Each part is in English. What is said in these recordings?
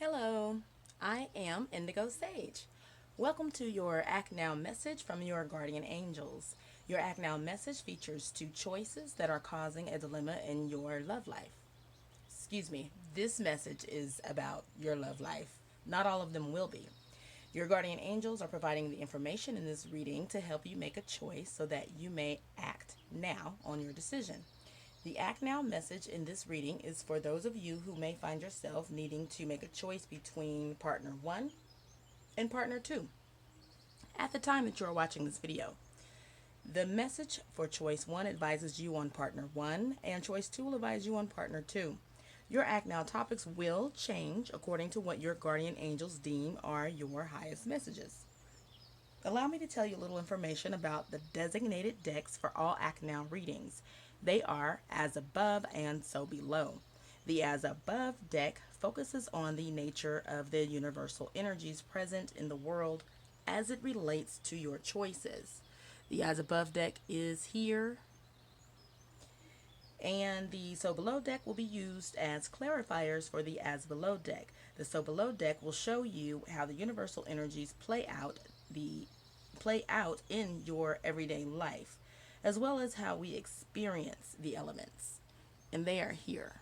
Hello, I am Indigo Sage. Welcome to your Act Now message from your guardian angels. Your Act Now message features two choices that are causing a dilemma in your love life. Excuse me, this message is about your love life. Not all of them will be. Your guardian angels are providing the information in this reading to help you make a choice so that you may act now on your decision. The Act Now message in this reading is for those of you who may find yourself needing to make a choice between partner one and partner two at the time that you are watching this video. The message for choice one advises you on partner one, and choice two will advise you on partner two. Your Act Now topics will change according to what your guardian angels deem are your highest messages. Allow me to tell you a little information about the designated decks for all Act Now readings. They are As Above and So Below. The As Above deck focuses on the nature of the universal energies present in the world as it relates to your choices. The As Above deck is here, and the So Below deck will be used as clarifiers for the As Below deck. The So Below deck will show you how the universal energies play out in your everyday life, as well as how we experience the elements. And they are here.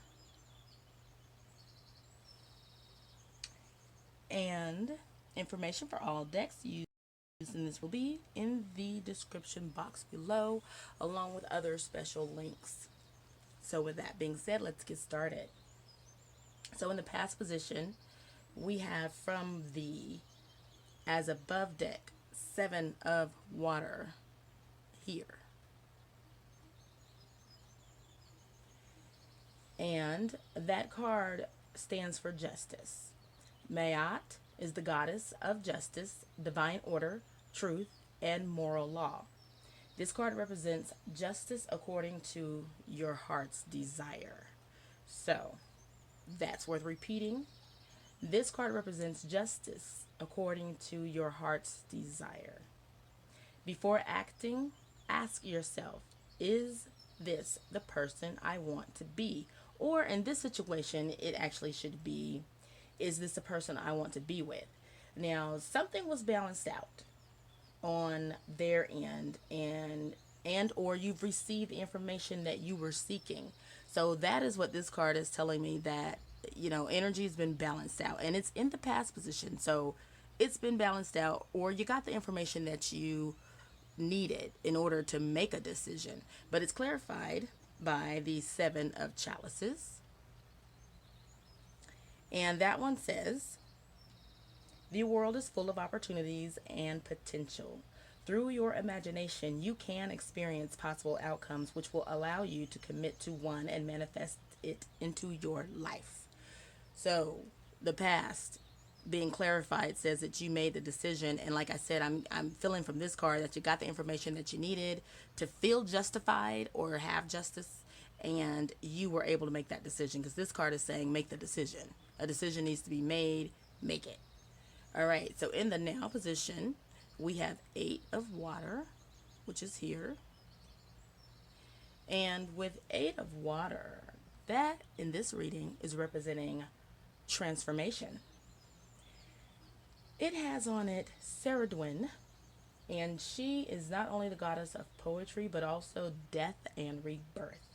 And information for all decks used in this will be in the description box below, along with other special links. So with that being said, let's get started. So in the past position, we have from the As Above deck, Seven of Water here. And that card stands for justice. Mayat is the goddess of justice, divine order, truth, and moral law. This card represents justice according to your heart's desire. So, that's worth repeating. This card represents justice according to your heart's desire. Before acting, ask yourself, is this the person I want to be? Or in this situation, it actually should be, is this the person I want to be with? Now, something was balanced out on their end, and or you've received the information that you were seeking. So that is what this card is telling me, that energy has been balanced out, and it's in the past position. So it's been balanced out, or you got the information that you needed in order to make a decision. But it's clarified by the Seven of Chalices. And that one says, the world is full of opportunities and potential. Through your imagination, you can experience possible outcomes which will allow you to commit to one and manifest it into your life. So, the past being clarified says that you made the decision, and like I said, I'm feeling from this card that you got the information that you needed to feel justified or have justice, and you were able to make that decision, because this card is saying make the decision. A decision needs to be made, make it. All right, so in the now position, we have Eight of Water, which is here. And with Eight of Water, that in this reading is representing transformation. It has on it Saradwin, and she is not only the goddess of poetry, but also death and rebirth.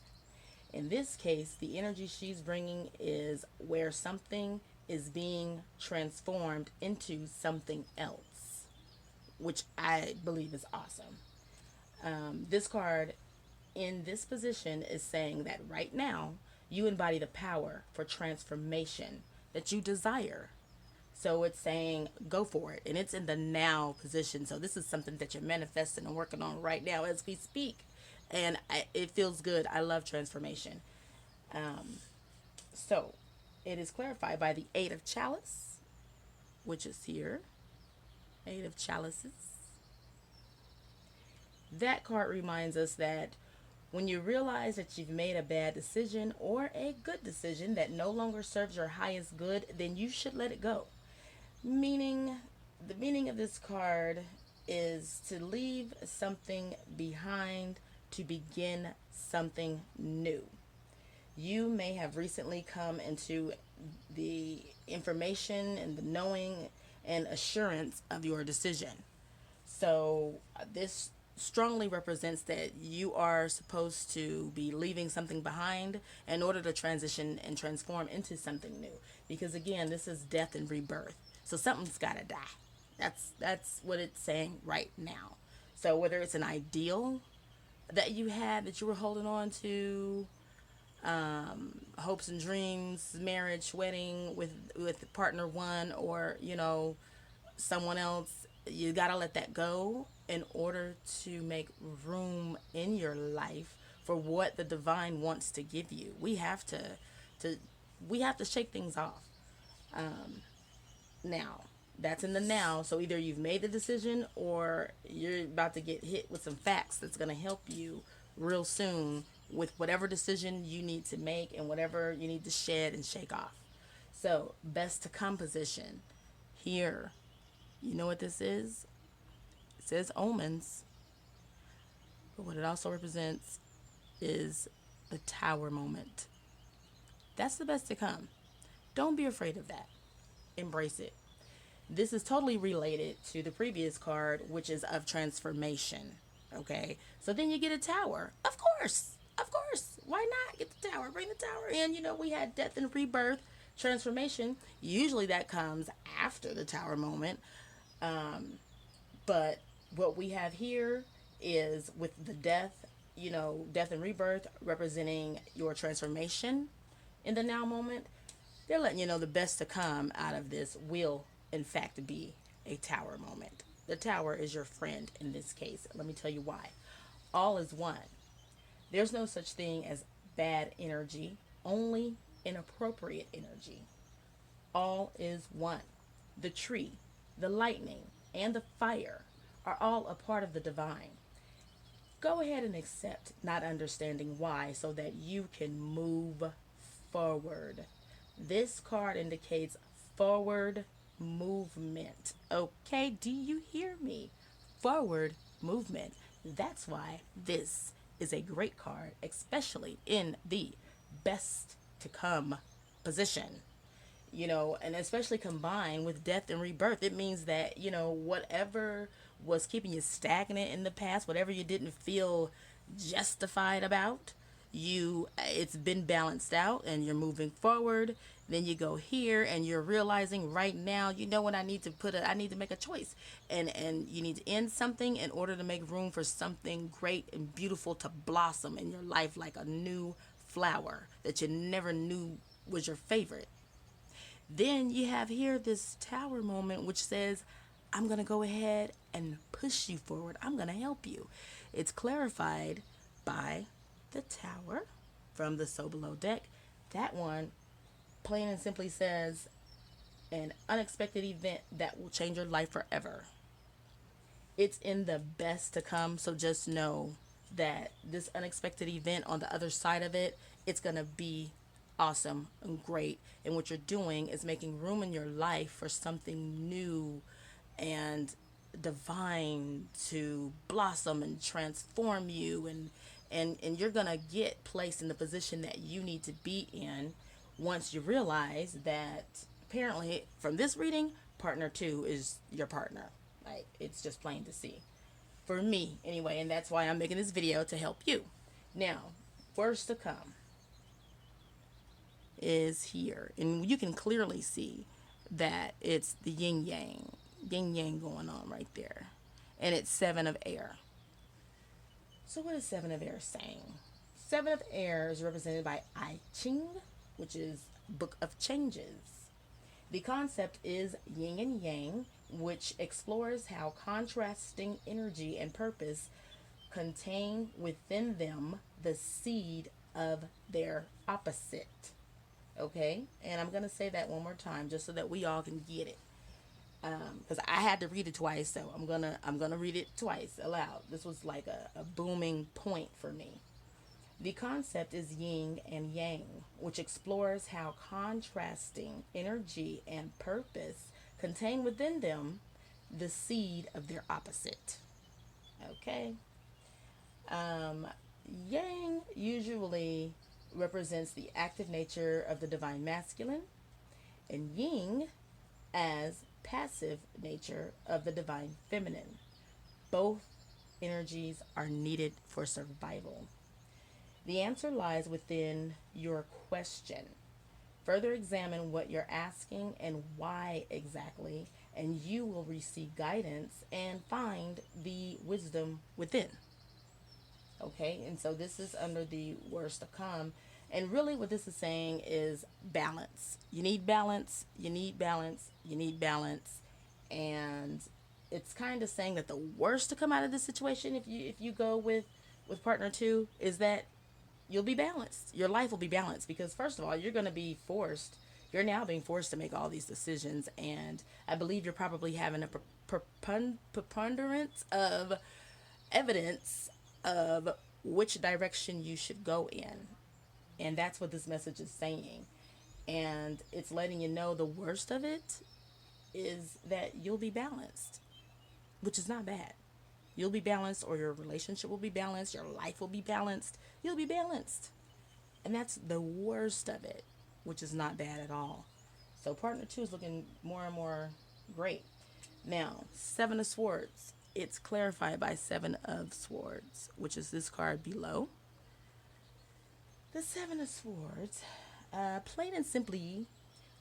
In this case, the energy she's bringing is where something is being transformed into something else, which I believe is awesome. This card in this position is saying that right now you embody the power for transformation that you desire. So it's saying go for it, and it's in the now position. So this is something that you're manifesting and working on right now as we speak, and it feels good. I love transformation. So it is clarified by the Eight of Chalice, which is here. Eight of Chalices. That card reminds us that when you realize that you've made a bad decision or a good decision that no longer serves your highest good, then you should let it go. Meaning, the meaning of this card is to leave something behind to begin something new. You may have recently come into the information and the knowing and assurance of your decision. So, this strongly represents that you are supposed to be leaving something behind in order to transition and transform into something new. Because again, this is death and rebirth. So something's got to die. That's what it's saying right now. So whether it's an ideal that you had that you were holding on to, hopes and dreams, marriage, wedding with partner one, or someone else, you got to let that go in order to make room in your life for what the divine wants to give you. To we have to shake things off. Now, that's in the now. So either you've made the decision or you're about to get hit with some facts that's going to help you real soon with whatever decision you need to make and whatever you need to shed and shake off. So, best to come position here. You know what this is? It says omens, but what it also represents is the tower moment. That's the best to come. Don't be afraid of that. Embrace it. This is totally related to the previous card, which is of transformation. Okay, so then you get a tower. Of course, of course. Why not get the tower? Bring the tower in. We had death and rebirth, transformation. Usually that comes after the tower moment. But what we have here is with the death, death and rebirth representing your transformation in the now moment. They're letting you know the best to come out of this will, in fact, be a tower moment. The tower is your friend in this case. Let me tell you why. All is one. There's no such thing as bad energy, only inappropriate energy. All is one. The tree, the lightning, and the fire are all a part of the divine. Go ahead and accept not understanding why so that you can move forward. This card indicates forward movement. Okay, do you hear me? Forward movement. That's why this is a great card, especially in the best to come position. And especially combined with death and rebirth, it means that, whatever was keeping you stagnant in the past, whatever you didn't feel justified about, it's been balanced out and you're moving forward. Then you go here and you're realizing right now, what I need to I need to make a choice, and you need to end something in order to make room for something great and beautiful to blossom in your life like a new flower that you never knew was your favorite. Then you have here this tower moment, which says, I'm going to go ahead and push you forward. I'm going to help you. It's clarified by the tower from the So Below deck. That one plain and simply says, an unexpected event that will change your life forever. It's in the best to come, so just know that this unexpected event on the other side of it, it's going to be awesome and great. And what you're doing is making room in your life for something new and divine to blossom and transform you, and you're going to get placed in the position that you need to be in once you realize that apparently from this reading, partner 2 is your partner. Like, it's just plain to see for me anyway, and that's why I'm making this video to help you. Now, worst to come is here, and you can clearly see that it's the yin yang going on right there, and it's 7 of air. So what is 7 of air saying? 7 of air is represented by I Ching, which is Book of Changes. The concept is yin and yang, which explores how contrasting energy and purpose contain within them the seed of their opposite. Okay, and I'm gonna say that one more time just so that we all can get it, because I had to read it twice, so I'm gonna read it twice aloud. This was like a booming point for me. The concept is yin and yang, which explores how contrasting energy and purpose contain within them the seed of their opposite. Okay. Yang usually represents the active nature of the divine masculine, and yin as passive nature of the divine feminine. Both energies are needed for survival. The answer lies within your question. Further examine what you're asking and why exactly, and you will receive guidance and find the wisdom within. Okay, and so this is under the worst to come. And really, what this is saying is balance. You need balance, you need balance, you need balance. And it's kind of saying that the worst to come out of this situation, if you go with partner two, is that you'll be balanced. Your life will be balanced because, first of all, you're going to be forced. You're now being forced to make all these decisions. And I believe you're probably having a preponderance of evidence of which direction you should go in. And that's what this message is saying. And it's letting you know the worst of it is that you'll be balanced, which is not bad. You'll be balanced, or your relationship will be balanced, your life will be balanced. You'll be balanced. And that's the worst of it, which is not bad at all. So partner two is looking more and more great. Now, Seven of Swords. It's clarified by Seven of Swords, which is this card below. The Seven of Swords, plain and simply,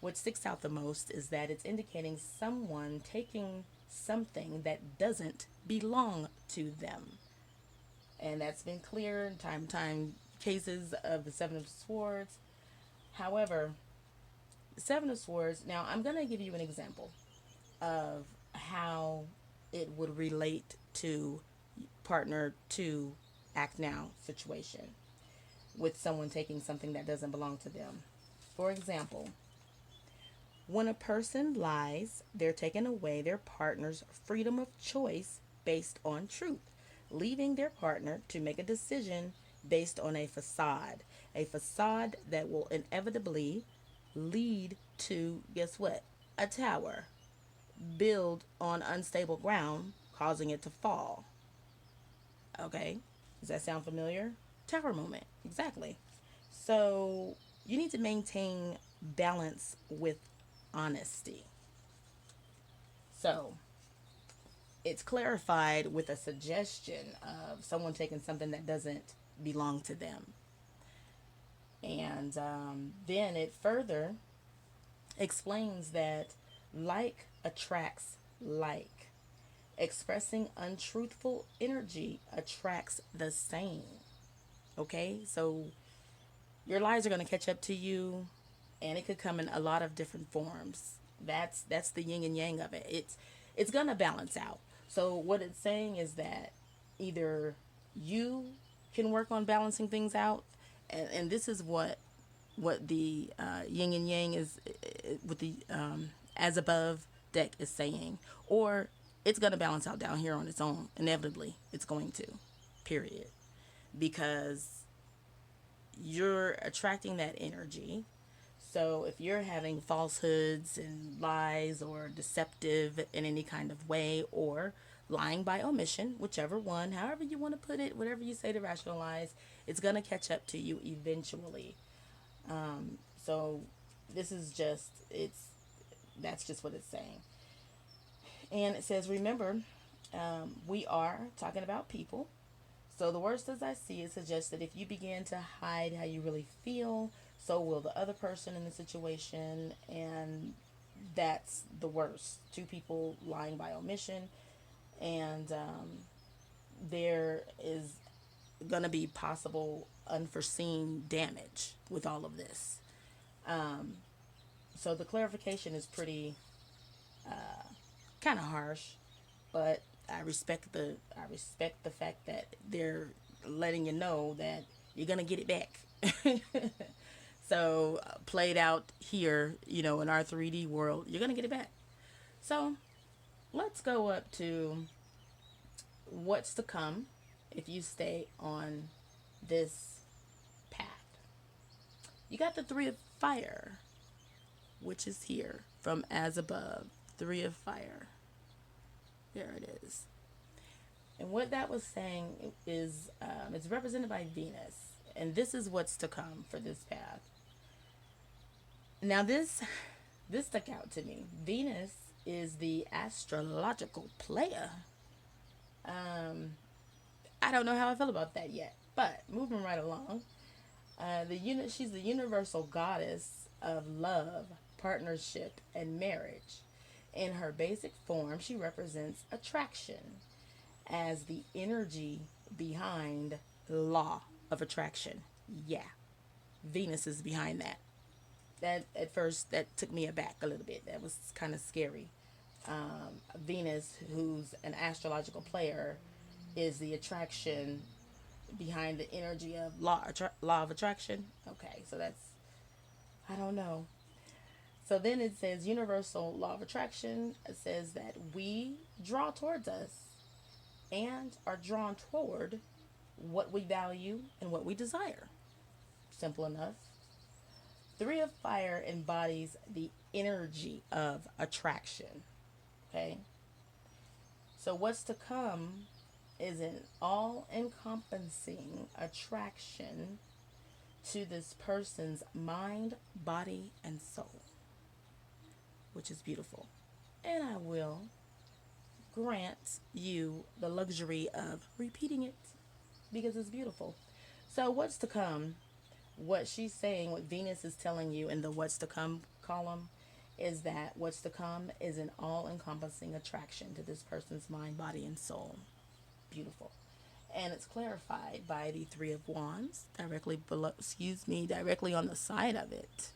what sticks out the most is that it's indicating someone taking something that doesn't belong to them. And that's been clear in time cases of the Seven of Swords. However, the Seven of Swords, now I'm going to give you an example of how it would relate to partner two act now situation with someone taking something that doesn't belong to them. For example, when a person lies, they're taking away their partner's freedom of choice based on truth, leaving their partner to make a decision based on a facade that will inevitably lead to, guess what? A tower built on unstable ground, causing it to fall. Okay, does that sound familiar? Tower moment, exactly. So you need to maintain balance with honesty. So it's clarified with a suggestion of someone taking something that doesn't belong to them. And then it further explains that like attracts like. Expressing untruthful energy attracts the same. Okay, so your lies are going to catch up to you, and it could come in a lot of different forms. That's the yin and yang of it. It's going to balance out. So what it's saying is that either you can work on balancing things out, and this is what the yin and yang is with the as above deck is saying, or it's going to balance out down here on its own. Inevitably, it's going to, period. Because you're attracting that energy. So if you're having falsehoods and lies or deceptive in any kind of way, or lying by omission, whichever one, however you want to put it, whatever you say to rationalize, it's going to catch up to you eventually. So this is just, that's just what it's saying. And it says, remember, we are talking about people. So the worst as I see it suggests that if you begin to hide how you really feel, so will the other person in the situation. And that's the worst. Two people lying by omission. And there is going to be possible unforeseen damage with all of this. So the clarification is pretty kind of harsh, but I respect the fact that they're letting you know that you're gonna get it back. So played out here, in our 3D world, you're gonna get it back. So let's go up to what's to come if you stay on this path. You got the Three of Fire, which is here from As Above. Three of Fire. There it is. And what that was saying is, it's represented by Venus. And this is what's to come for this path. Now this stuck out to me. Venus is the astrological player. I don't know how I feel about that yet, but moving right along. She's the universal goddess of love, partnership, and marriage. In her basic form, she represents attraction as the energy behind the law of attraction. Yeah, Venus is behind that. That at first that took me aback a little bit. That was kind of scary. Venus, who's an astrological player, is the attraction behind the energy of law of attraction. Okay, so that's, I don't know. So then it says universal law of attraction. It says that we draw towards us and are drawn toward what we value and what we desire. Simple enough. Three of fire embodies the energy of attraction. Okay. So what's to come is an all encompassing attraction to this person's mind, body, and soul, which is beautiful. And I will grant you the luxury of repeating it because it's beautiful. So, what's to come? What she's saying, what Venus is telling you in the what's to come column, is that what's to come is an all encompassing attraction to this person's mind, body, and soul. Beautiful. And it's clarified by the Three of Wands directly below, directly on the side of it.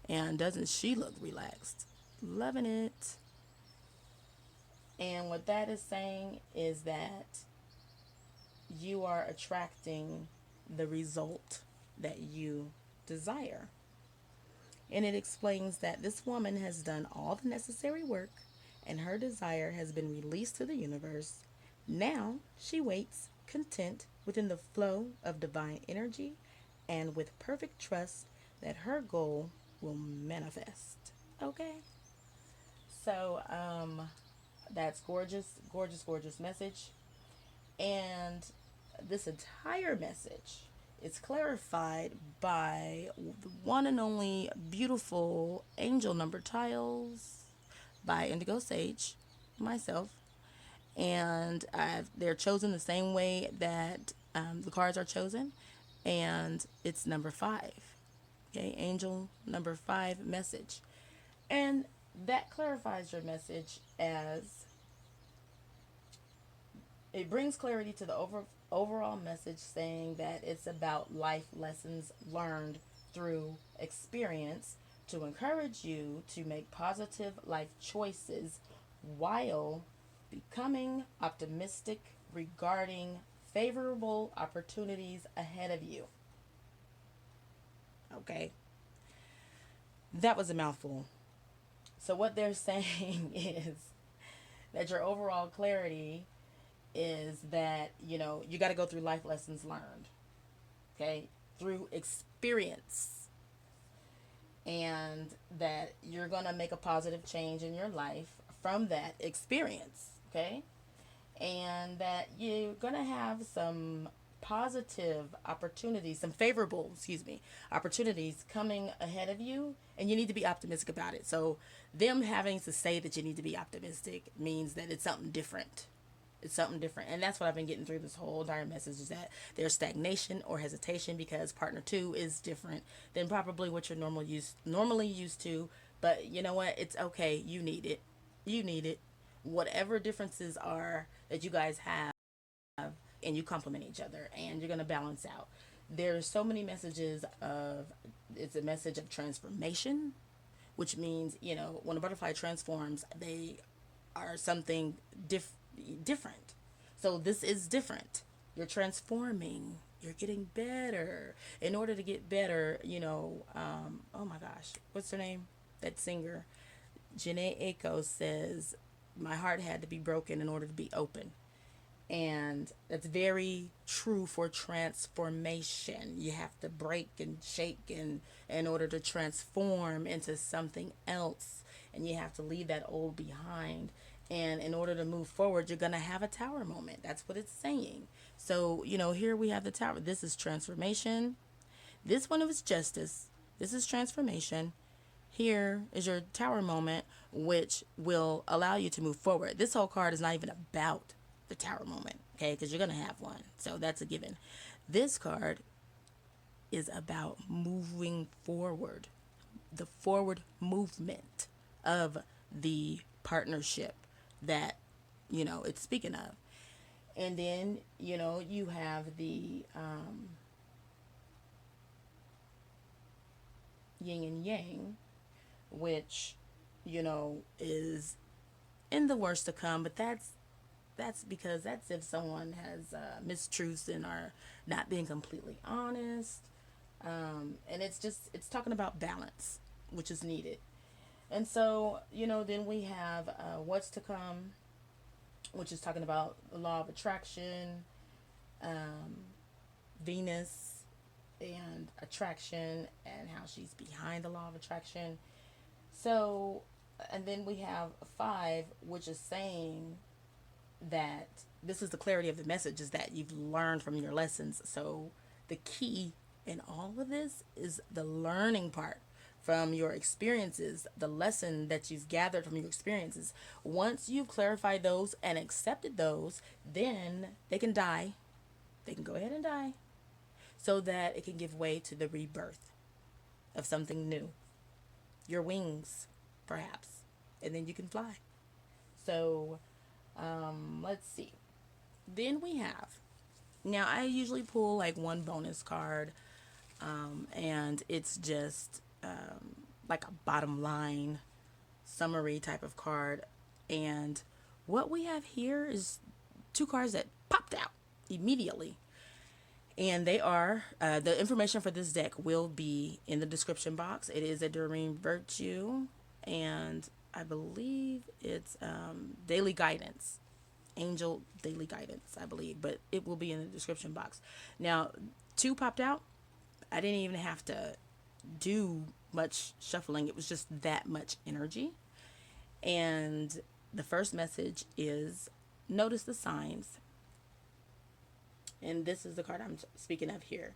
And doesn't she look relaxed? Loving it. And what that is saying is that you are attracting the result that you desire. And it explains that this woman has done all the necessary work and her desire has been released to the universe. Now she waits, content within the flow of divine energy and with perfect trust that her goal will manifest. Okay? So, that's gorgeous, gorgeous, gorgeous message. And this entire message is clarified by the one and only beautiful angel number tiles by Indigo Sage, myself. And they're chosen the same way that the cards are chosen. And it's number 5. Okay, angel number 5 message. And that clarifies your message as it brings clarity to the overall message, saying that it's about life lessons learned through experience to encourage you to make positive life choices while becoming optimistic regarding favorable opportunities ahead of you. Okay, that was a mouthful. So what they're saying is that your overall clarity is that, you got to go through life lessons learned, okay, through experience, and that you're going to make a positive change in your life from that experience, okay, and that you're going to have some positive opportunities, some favorable, opportunities coming ahead of you, and you need to be optimistic about it. So them having to say that you need to be optimistic means that it's something different. It's something different. And that's what I've been getting through this whole entire message, is that there's stagnation or hesitation because partner 2 is different than probably what you're normally used to. But you know what? It's okay. You need it. You need it. Whatever differences are that you guys have, and you complement each other, and you're going to balance out. There's so many messages of, it's a message of transformation, which means, when a butterfly transforms, they are something different. So this is different. You're transforming. You're getting better. In order to get better, oh my gosh, what's her name? That singer, Janae Aiko, says, my heart had to be broken in order to be open. And that's very true for transformation. You have to break and shake in order to transform into something else. And you have to leave that old behind. And in order to move forward, you're going to have a tower moment. That's what it's saying. So, here we have the tower. This is transformation. This one was justice. This is transformation. Here is your tower moment, which will allow you to move forward. This whole card is not even about the tower moment, okay? Because you're going to have one. So that's a given. This card is about moving forward, the forward movement of the partnership that, it's speaking of. And then, you have the yin and yang, which, is in the worst to come, but that's because that's if someone has mistruths and are not being completely honest. And it's talking about balance, which is needed. And so, then we have what's to come, which is talking about the law of attraction, Venus and attraction, and how she's behind the law of attraction. So, and then we have 5, which is saying that this is the clarity of the message, is that you've learned from your lessons. So the key in all of this is the learning part from your experiences, the lesson that you've gathered from your experiences. Once you've clarified those and accepted those, then they can die. They can go ahead and die so that it can give way to the rebirth of something new. Your wings, perhaps, and then you can fly. So, let's see. Then we have, now I usually pull like one bonus card, and it's just like a bottom line summary type of card. And what we have here is 2 cards that popped out immediately. And they are, the information for this deck will be in the description box. It is a Doreen Virtue, and I believe it's daily guidance. Angel daily guidance, I believe, but it will be in the description box. Now, 2 popped out. I didn't even have to do much shuffling. It was just that much energy. And the first message is notice the signs. And this is the card I'm speaking of here.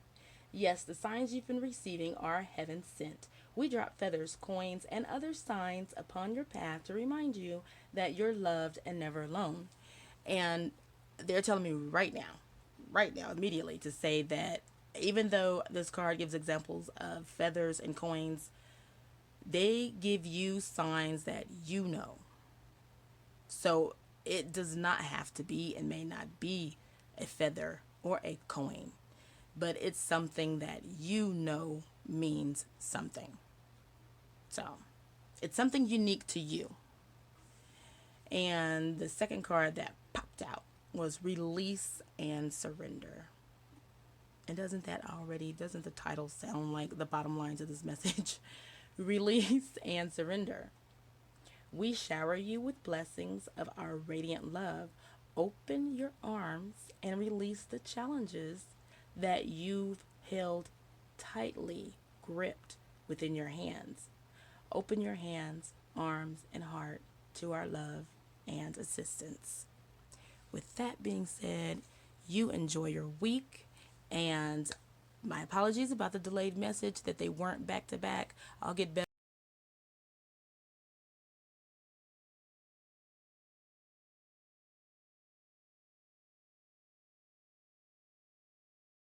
Yes, the signs you've been receiving are heaven sent. We drop feathers, coins, and other signs upon your path to remind you that you're loved and never alone. And they're telling me right now, immediately, to say that even though this card gives examples of feathers and coins, they give you signs that you know. So it does not have to be and may not be a feather or a coin, but it's something that means something. So it's something unique to you. And the second card that popped out was release and surrender. And doesn't the title sound like the bottom lines of this message? Release and surrender. We shower you with blessings of our radiant love. Open your arms and release the challenges that you've held tightly gripped within your hands. Open your hands, arms, and heart to our love and assistance. With that being said, you enjoy your week, and my apologies about the delayed message, that they weren't back to back. I'll get better